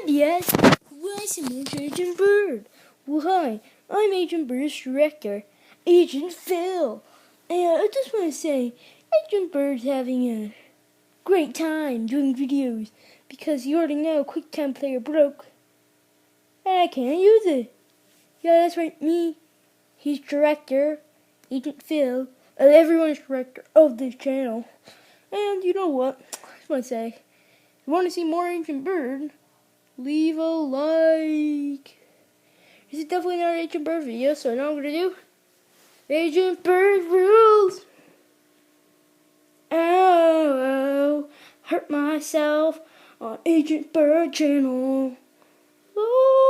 Yes, what's Agent Bird? Well, hi, I'm Agent Bird's director, Agent Phil. And I just want to say, Agent Bird's having a great time doing videos because you already know QuickTime Player broke. And I can't use it. Yeah, that's right, me. He's director, Agent Phil, and everyone's director of this channel. And you know what? I just want to say, if you want to see more Agent Bird, leave a like. This is definitely not an Agent Bird video, so I know what I'm going to do. Agent Bird rules! Ow, hurt myself on Agent Bird channel. Oh.